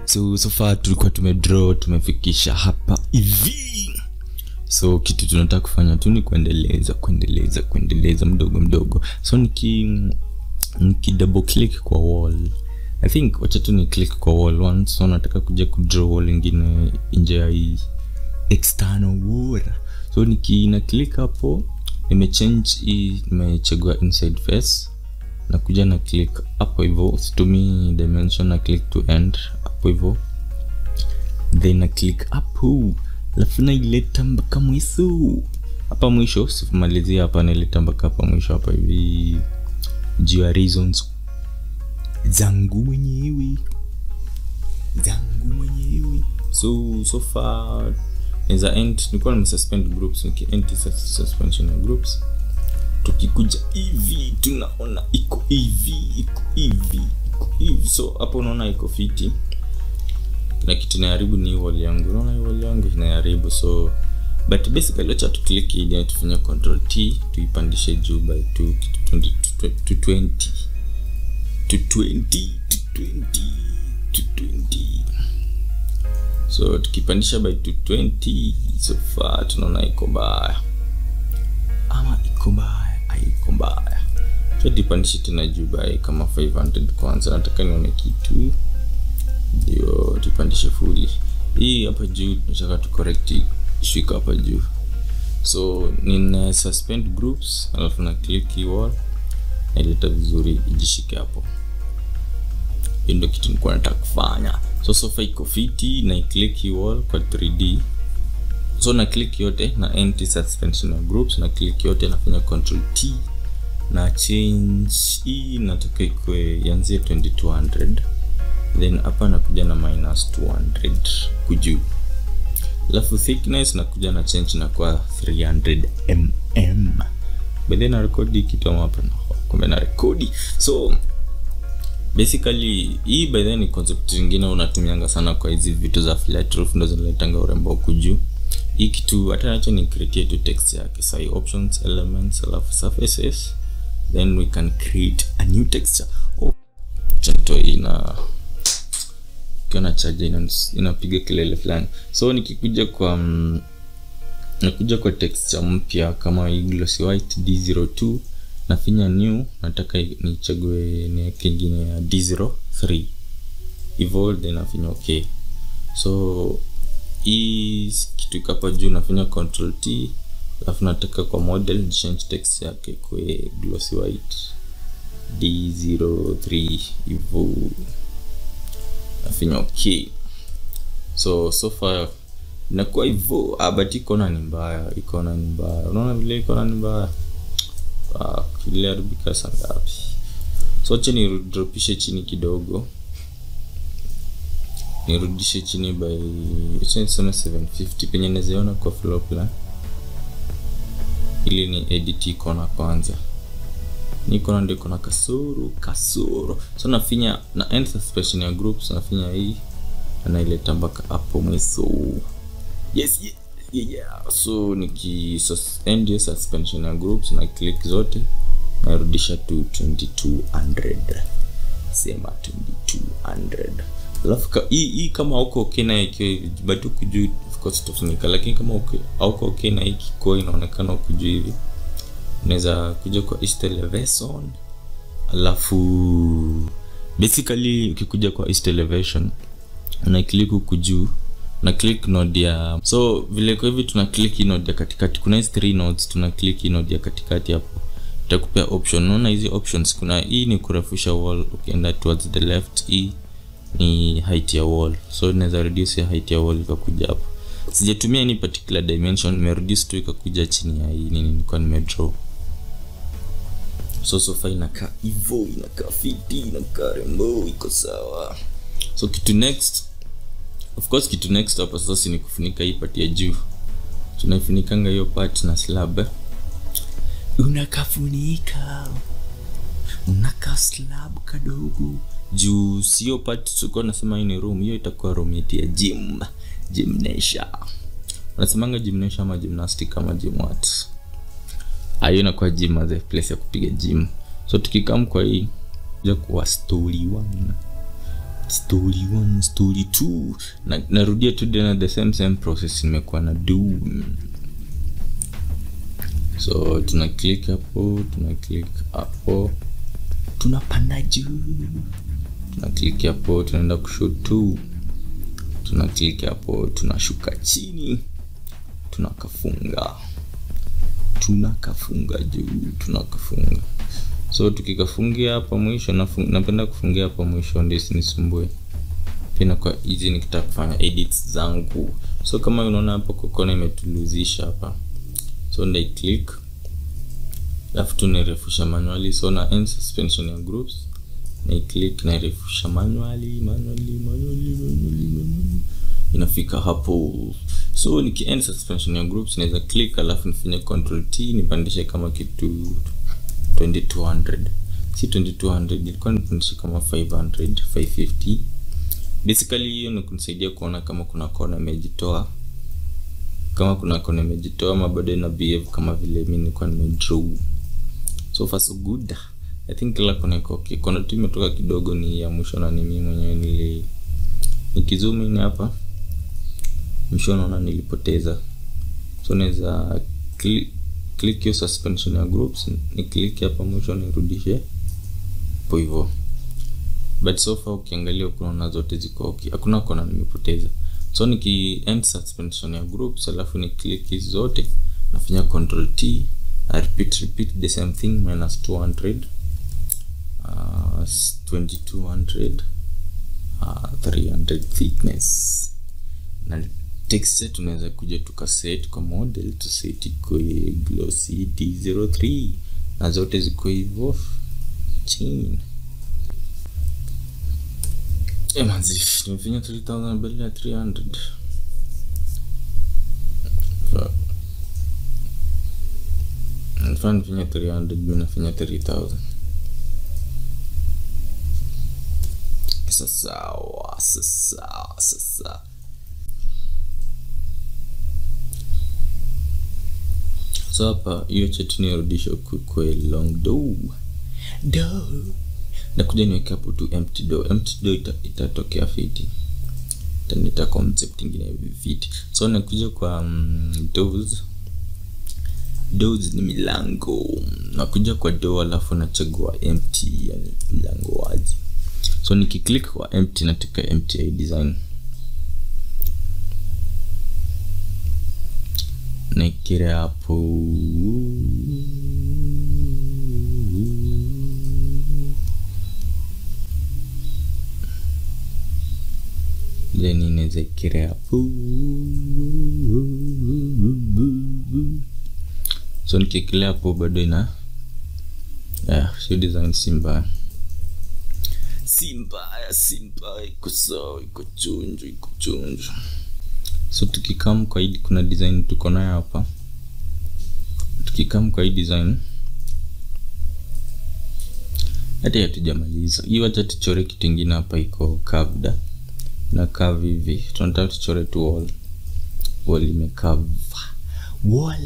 So far tulikuwa tumedraw, tumefikisha hapa hivi. So kitu tunataka kufanya tu ni kuendeleza mdogo. So niki double click kwa wall. I think wacha tu ni click kwa wall once. So nataka kuja kudraw wall nyingine nje ya hii external wall. So na click hapo, nimechagua inside face. Na kuja na click hapo hivyo, situmii dimension, na click to end hapo hivyo. Then na click hapo, alafu na ileta mpaka mwisho. Hapa mwisho sifumalizia hapa, na ileta mpaka hapa mwisho hapa hivi. Jua reasons zangu mwenyewe. So far as I end, nilikuwa nimesuspend groups, end suspension ya groups. Tukikuja hivi tunaona iko hivi. So hapo unaona iko fiti. Na kitu inaharibu ni wall yangu. Unaona hii wall yangu inaharibu. So but basically let's to click ili tufanye control T, tuipandishe juu by 2 to 20. So tukipandisha by 220, so far tunaona iko mbaya. Ama iko mbaya. So tupandishe tena juu by kama 500 kwanza. Nataka nione kitu. Ndio tupandishe fully. Hii hapa juu tunataka tu correct shika hapa juu. So nina suspend groups, alafu na click wall. Na ileta vizuri ijishike hapo. Hiyo ndio kitu nilikuwa nataka kufanya. So far iko fiti, na click wall kwa 3D. So na click yote na anti suspension ya groups, na click yote nafanya control T na change hii, nataka ikue yanzie 2200. Then hapa nakuja na -200 kujuu. Alafu thickness nakuja na change na kwa 300 mm. But then na record kitu hapa na kumbe na record. So basically hii by then ni concept nyingine unatumianga sana kwa hizi vitu za flat roof, ndo zinaletanga urembo huku juu. Hii kitu hata nacho ni create to text yake. So options, elements, alafu surfaces, then we can create a new texture. Chanto ina kana charge inapiga kelele fulani. So nikikuja kwa texture mpya kama hii glossy white D02, nafinya new, nataka nichague niweke nyingine ya D03 evolve, then nafinya okay. So hii kitu hapa juu nafanya control T, alafu nataka kwa model change text yake kwa glossy white D03 evolve, nafanya okay. So far inakuwa hivyo. But iko ni mbaya. Unaona vile iko ni mbaya. Kile haribika sana ngapi. So acha ni dropishe chini kidogo. Nirudishe chini by 750 penye naziona kwa floor plan. Ili ni edit icon kwanza. Niko ndio kuna kasoro. So nafinya na end suspension ya groups, nafinya hii na ileta mpaka hapo mwisho. Yes. So end suspension ya groups na click zote, narudisha to 2200. Sema 2200. Alafu hii kama uko okay na ikiwa bado kujui of course tufunika, lakini kama okay na hiki kwa inaonekana uko juu hivi, unaweza kuja kwa east elevation. Alafu basically ukikuja kwa east elevation na click huku juu, na click node ya, so vile kwa hivi tuna click node ya katikati. Kuna hizi 3 nodes, tuna click node ya katikati hapo. Itakupea option. Unaona hizi options, kuna hii ni kurefusha wall, ukienda towards the left, hii ni height ya wall. So naweza reduce height ya wall ikakuja hapo. Sijatumia any particular dimension, nimereduce tu ikakuja chini ya hii nini nilikuwa nimedraw. So far inakaa hivyo, inakaa fiti, inakaa rembo, iko sawa. So kitu next, of course kitu next hapa sasa ni kufunika hii part ya juu. Tunaifunikanga hiyo part na slab. Unakafunika slab kadogo juu. Sio part tulikuwa nasema hii ni room, hiyo itakuwa room yetu ya gymnasium. Unasemanga gymnasium ama gymnastic ama gym what? Hiyo inakuwa gym as a place ya kupiga gym. So tukikam kwa hii ya kuwa story 1 story 1 story 2 na narudia tu tena the same process nimekuwa na do. So tuna click hapo tunapanda juu, tuna click hapo tunaenda kushoto, tuna click hapo tunashuka chini, tunakafunga juu, tunakafunga. So tukikafungia hapa mwisho, napenda kufungia hapa mwisho ndio isinisumbue pia kwa easy nikitaka kufanya edits zangu. So kama unaona hapo kokona imetuluzisha hapa, so ndio click alafu tunarefusha manually. So na end suspension ya groups na click na refusha manually inafika hapo. So niki end suspension ya groups naweza click alafu nifanye control T nipandishe kama kitu 2200, si 2200, ilikuwa nipandishe kama 550. Basically hiyo ni kunisaidia kuona kama kuna kona imejitoa, ama bado ina behave kama vile mimi nilikuwa nimedraw. So far so good. I think kila kona iko okay. Kona tu imetoka kidogo ni ya mwisho na ni mimi mwenyewe nikizoom in hapa mwisho naona nilipoteza. So naweza click hiyo suspension ya groups, ni click hapa mwisho nirudishe hapo hivyo. But so far ukiangalia kuna zote ziko okay, hakuna kona nimepoteza. So niki end suspension ya groups alafu ni click hizo zote, nafanya control T, I repeat the same thing -200 2200 300 thickness. Na texture tunaweza kuja tukaset kwa model, to set iko glossy D03 na zote ziko hivyo chini. Manzi tumefanya 3000 bila 300. Nafanya 300 bila 3000. Sasa so hapa hiyo chat nirudisha kwa long do na kuja niweke hapo tu empty door itatokea fiti, nita concept nyingine fiti. So nakuja kwa doors ni milango, nakuja kwa door alafu nachagua empty, yani mlango wazi. So nikiklik kwa empty nataka empty design, nikira hapo then inaweza kira hapo. So nikiklik hapo bado ina show design simba iko sawa, iko chunju. So tukikam kwa hii kuna design tuko nayo hapa, tukikam kwa hii design hata hatujamaliza hii, wacha tuchore kitu kingine hapa. Iko curved na curve hivi, tunataka tuchore tu wall imecurve, wall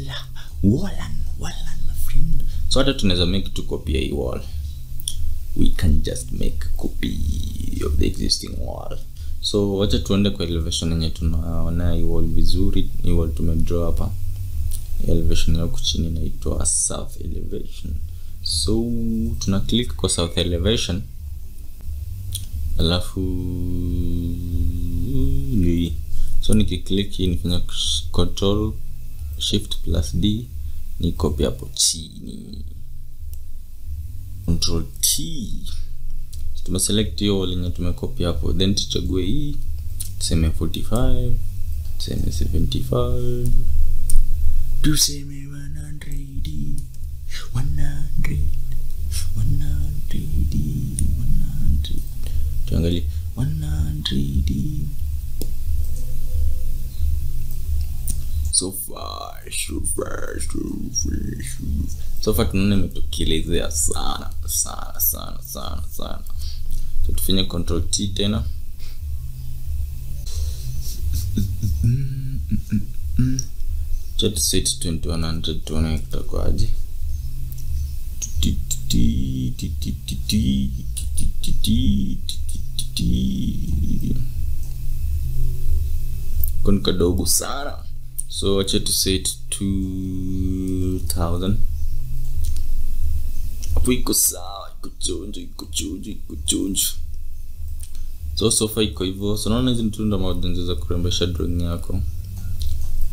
my friend. So hata tunaweza make tu copy hii wall, we can just make a copy of the existing wall. So wacha tuende kwa elevation yenye tunaona hii wall vizuri. Hii wall tumedraw hapa, elevation ya huku chini inaitwa south elevation. So tuna click kwa south elevation alafu so nikiklik hii nifanya control shift plus D ni copy hapo chini, control T tumeselect hiyo wall yenye tumecopy hapo, then tuchague hii tuseme 45, tuseme 75, tuseme 100, 100 tuangalie 100. So far tunaona imetokelezea sana. So tufanye control T tena, chat set 2100 tuone itakuwaje. kon kadogo sana. So acha to set 2000. Hapo iko sawa, iko chonjo. So far iko hivyo. So naona hizi mtunda maudhenzi za kurembesha drawing yako.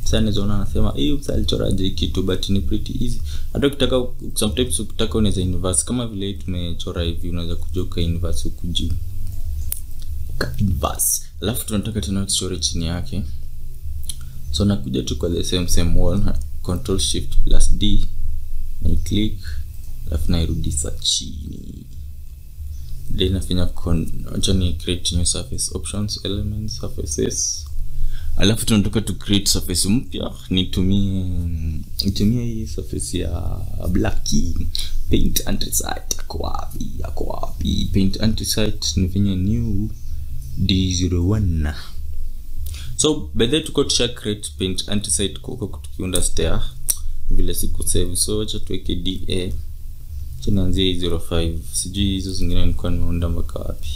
Sasa nizoona anasema usalichoraje kitu, but ni pretty easy. Hata ukitaka sometimes ukitaka unaweza inverse kama vile tumechora hivi, unaweza kujoka inverse huku juu. Inverse. Alafu tunataka tena tuchore chini yake. So nakuja tu kwa the same wall, Control Shift plus D na click, alafu nairudisha chini. Then nafanya acha ni create new surface, options, elements, surfaces. Alafu tunataka to create surface mpya. Nitumie hii surface ya black, paint anthracite. Yako wapi paint anthracite, nifanye new D01. So by the way tuko tusha create paint anthracite kwa tukiunda stair vile siku save. So acha tuweke DA tunaanzia 05. Sijui hizo zingine nilikuwa nimeunda mpaka wapi.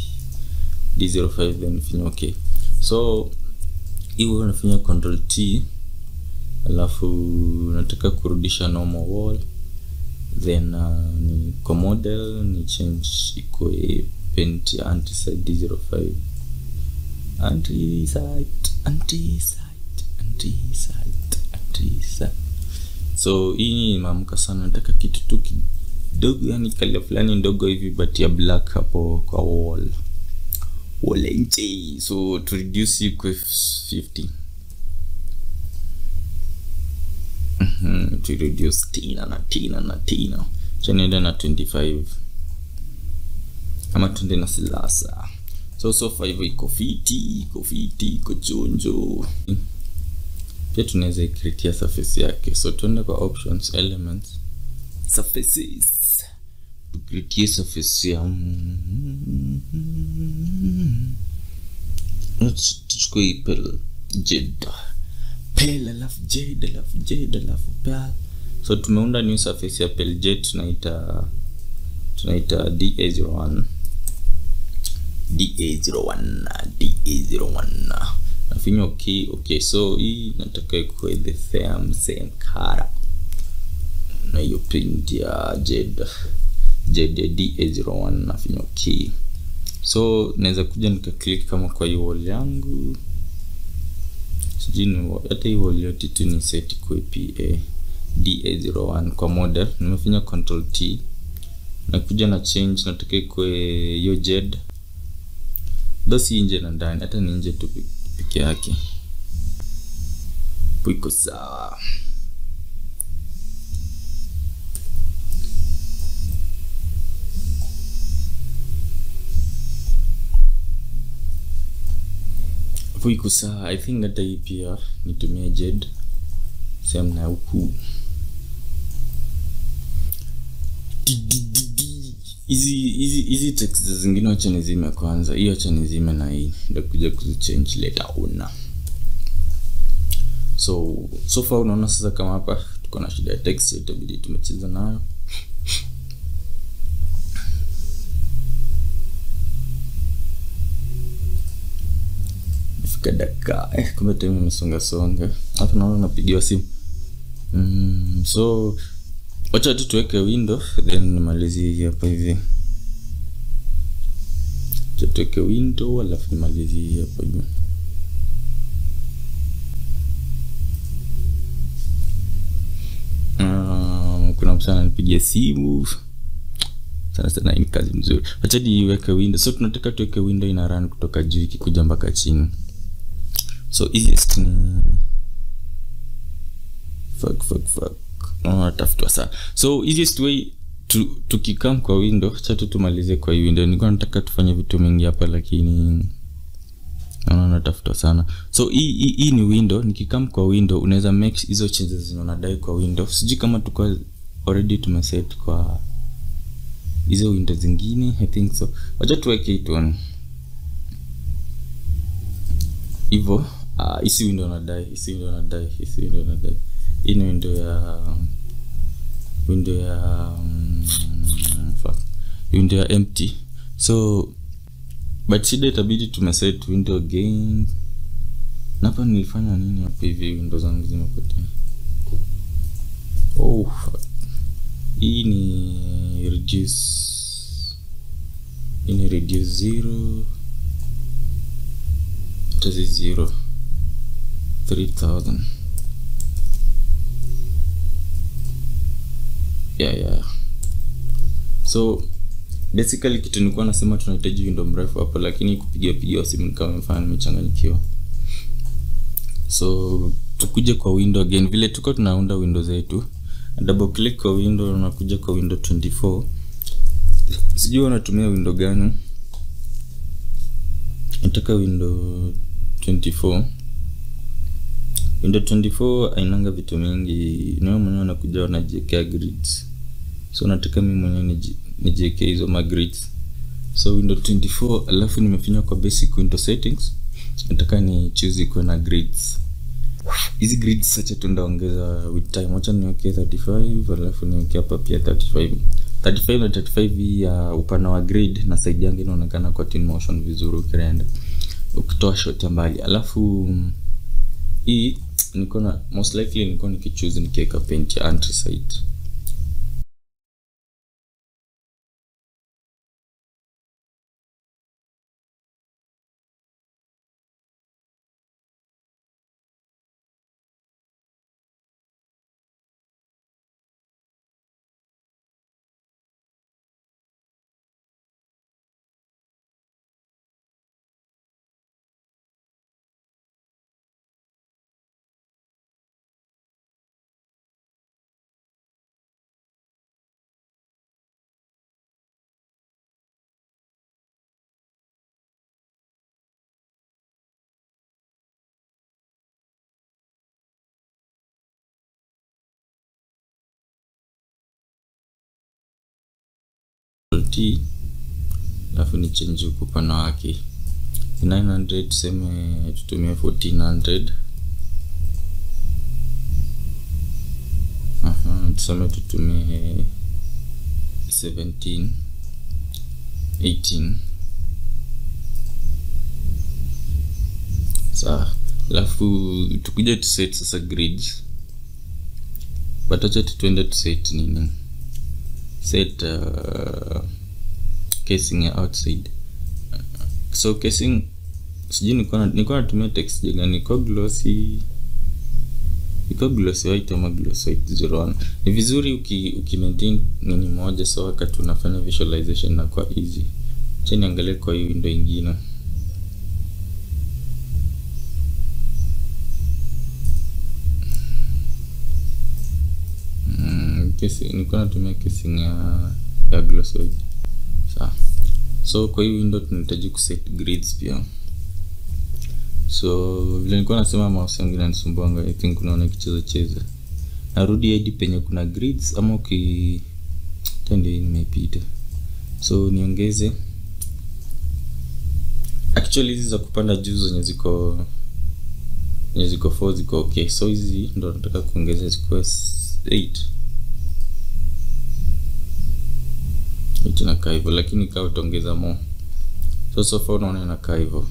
D05 then nifanye okay. So hiyo unafanya Control T, alafu nataka kurudisha normal wall, then ni kwa model ni change iko paint ya anthracite D05. Anthracite. So hii maamka sana, nataka kitu tu kidogo, yani color fulani ndogo hivi but ya black hapo kwa wall nje. So to reduce it kwa 50. To reduce tina. Chanenda na 25. Ama tunde na silasa. So far hivyo iko fiti, iko chonjo. Pia tunaweza create surface yake. So tuende kwa options, elements, surfaces. To create surface ya tuchukue Pel, alafu jade. So tumeunda new surface ya Pel jade, tunaita DA01. Nafinya okay. So hii nataka ikuwe the same color na hiyo print ya jade DA01. Nafinya okay. So naweza kuja nika click kama kwa hiyo wall yangu, sijini hata hiyo wall yote tu ni set kwa PA DA01 kwa model. Nimefanya Control T, nakuja na change, nataka ikuwe hiyo jade. Dosi nje na ndani, hata ni nje tu peke yake. Iko sawa. Iko sawa. I think hata hii pia nitumie jade same na huku. Hizi text zingine acha nizime kwanza. Hiyo acha nizime na hii ndio kuja kuzichange later on. So far unaona sasa kama hapa tuko na shida ya text, itabidi tumecheza nayo. Fika dakika kumbe time imesonga. Hapa naona napigiwa simu. So wacha tu tuweke window then nimalizie hapa hivi. Tuweke window alafu nimalizie hapa hivi. Kuna mtu ananipigia simu. Sana ni kazi nzuri. Wacha niweke window. So tunataka tuweke window ina run kutoka juu ikikuja mpaka chini. So easiest ni fuck. Natafutwa sana. So easiest way tukikam kwa window, acha tumalize kwa window. Nilikuwa nataka tufanye vitu mingi hapa lakini natafutwa sana. So hii ni window. Nikikam kwa window unaweza make hizo changes zinazodai kwa window. Sijui kama tuko already tumeset kwa hizo window zingine. I think so. Acha tuweke it on hivyo. Hii window nadai. Hii ni window ya empty. So but shida itabidi tumeset window again. Napa nilifanya nini hapa hivi windows zangu zimepotea. Hii ni reduce 0 to 0 3000. Yeah. So basically kitu nilikuwa nasema tunahitaji window mrefu hapa, lakini kupiga simu kama mfano nimechanganyikiwa. So tukuje kwa window again, vile tuko tunaunda window zetu. Double click kwa window, unakuja kwa window 24. Sijui unatumia window gani. Nataka window 24. Window 24 ainanga vitu mingi. Wewe mwenyewe unakuja unajiwekea grids. So nataka mimi mwenyewe nijiwekea hizo grids. So window 24, alafu nimefinya kwa basic window settings. Nataka ni choose iko na grids. Hizi grids acha tundaongeza with time. Acha niweke 35, alafu niweke hapa pia 35. 35 na 35 ya upana wa grid na side yangu inaonekana kwa Twinmotion vizuri ukienda. Ukitoa shot ya mbali. Alafu hii niko na most likely niko nikichoose nikiweka paint ya anthracite. Alafu ni change upana wake 900, tuseme tutumie 1400. Tuseme tutumie 17 18. Sawa, alafu tukuje tu set sasa grids. But acha tuende tu set nini, set casing ya outside. So casing sijui nilikuwa natumia text gani, niko glossy white ama glossy white 01. Ni vizuri ukimaintain nini moja, so wakati unafanya visualization na kwa easy. Acha niangalie kwa hii window nyingine. Nilikuwa natumia casing ya glossy white. So kwa hii window tunahitaji kuset grids pia. So vile nilikuwa nasema mouse yangu inanisumbua, I think unaona kicheza. Narudi hadi penye kuna grids ama tende nimepita. So niongeze. Actually hizi za kupanda juu zenye ziko 4 ziko okay. So hizi ndo nataka kuongeza ziko 8. Inakaa hivyo, lakini kama utaongeza more. So far unaona inakaa hivyo.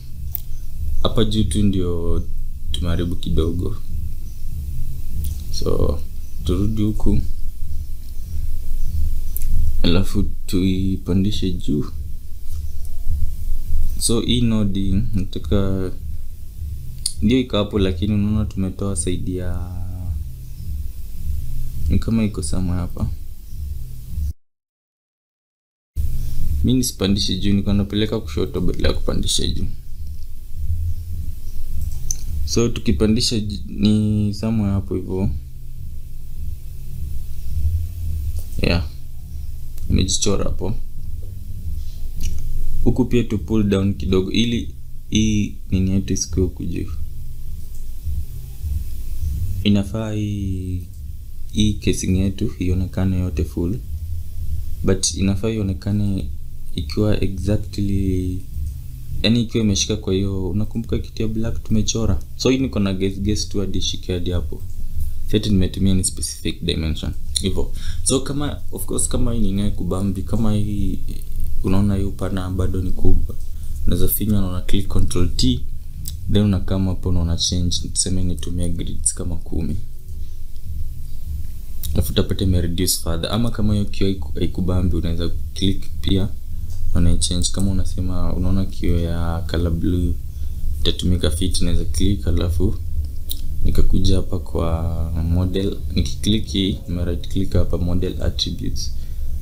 Hapa juu tu ndio tumeharibu kidogo. So turudi huku, alafu tuipandishe juu. So hii node nataka ndio iko hapo, lakini unaona tumetoa side ya ni kama iko sama hapa. Mimi nisipandishe juu, niko napeleka kushoto badala ya kupandisha juu. So tukipandisha ni somewhere hapo hivyo. Yeah, nimejichora hapo. Huku pia tu pull down kidogo ili hii nini yetu isikuwe huku juu. Inafaa hii casing yetu ionekane yote full, but inafaa ionekane ikiwa exactly, yani ikiwa imeshika. Kwa hiyo unakumbuka kitu ya black tumechora. So hii niko na guess tu hadi shike hadi hapo. Set nimetumia ni specific dimension hivyo. So kama of course kama hii ni kubambi, kama hii unaona hiyo pana bado ni kubwa, unaweza finya na una click control T, then unakama hapo na una change, tuseme nitumie grids kama 10. Alafu utapata ime reduce further, ama kama hiyo kio haikubambi unaweza click pia na una change. Kama unasema unaona kio ya color blue itatumika fit, unaweza click alafu nikakuja hapa kwa model, nikiclick hii nime right click hapa model attributes,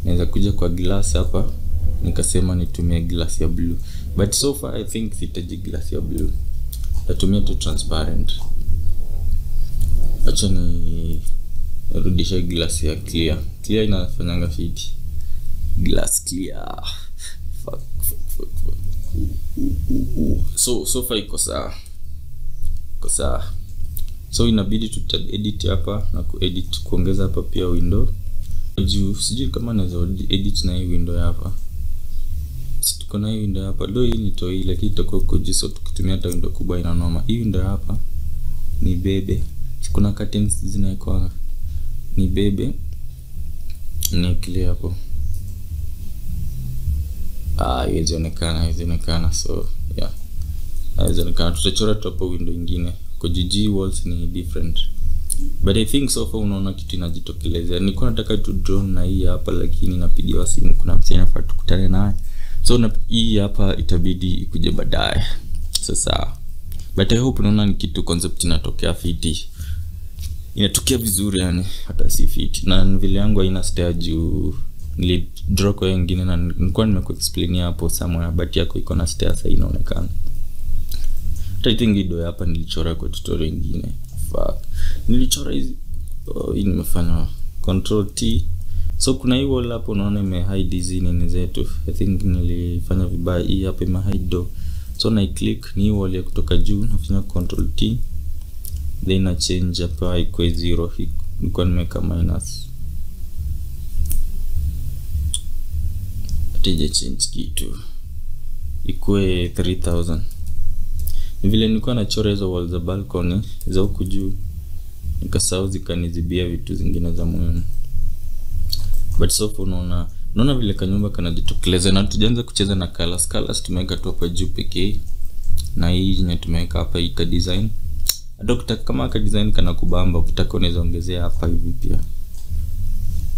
naweza kuja kwa glass hapa nikasema nitumie glass ya blue, but so far I think sitaji glass ya blue, natumia tu transparent. Acha ni rudisha glass ya clear. Clear inafanyanga fit. Glass clear. Fuck. So far iko sawa. So inabidi tuta edit hapa na kuedit, kuongeza hapa pia window. Juu sijui kama naweza edit na hii window hapa. Tuko na hii window hapa. Leo hii ni toi lakini itakuwa kwa juu, so tukitumia hata window kubwa ina noma. Hii window hapa ni bebe. Kuna curtains zinaekwa ni bebe. Ni clear hapo. Haizionekana, so yeah. Haizionekana, tutachora tu hapo window nyingine. Kwa GG walls ni different. But I think so far unaona kitu inajitokelezea. Nilikuwa nataka tu drone na hii hapa lakini napigiwa simu, kuna msanii nafaa tukutane naye. So na hii hapa itabidi ikuje baadaye. Sasa but I hope unaona ni kitu concept inatokea fiti. Inatokea vizuri yani, hata si fit. Na vile yangu haina stair juu nili draw kwa nyingine na nilikuwa nimekuexplainia hapo somewhere, but yako iko na stair sasa inaonekana. I think video hapa nilichora kwa tutorial nyingine. Fuck. Nilichora hizi hii nimefanya control T. So kuna hii wall hapo unaona ime hide hizi nini zetu. I think nilifanya vibaya, hii hapa ime hide do. So na click ni wall ya kutoka juu, nafanya control T. Then na change hapa iko 0, nilikuwa nimeka minus. Atije change kitu ikue 3000. Vile nilikuwa nachora hizo walls za balcony za huku juu, nikasahau zikanizibia vitu zingine za muhimu. But so far unaona vile kanyumba kanajitokeleza, na tujaanza kucheza na colors tumeweka tu hapa juu pekee, na hii yenye tumeweka hapa ika design. Adokta kama ka design kana kubamba, ukitaka unaweza ongezea hapa hivi pia.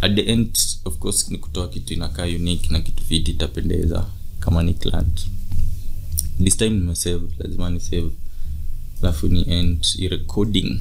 At the end of course ni kutoa kitu inakaa unique na kitu fiti itapendeza kama ni client. This time nimesave, lazima ni save. Alafu ni end recording.